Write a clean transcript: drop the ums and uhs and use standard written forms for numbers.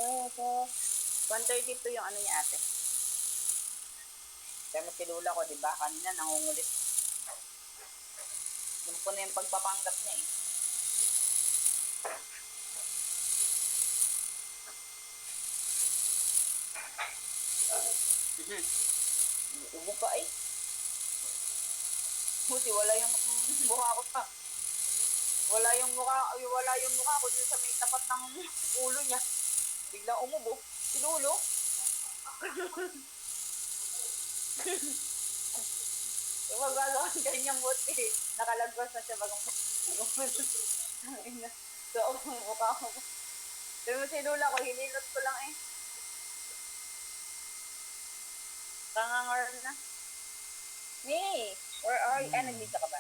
So, 1:32 yung ano niya ate. Kaya mo si Lula ko, di ba? Kanina nangungulit. Yun po na yung pagpapanggap niya eh. Ubo pa eh. Buti wala yung mukha ko pa. Wala yung mukha ko dun sa may tapat ng ulo niya. Biglang umubo. Si Lulo. Yung magagawa ganyang buti. Nakalagpas na siya bagang so, mukha ko. Sabi mo si Lula ko, hinilot ko lang eh. Kangangar na. Hey, where are you? Nandito ka ba?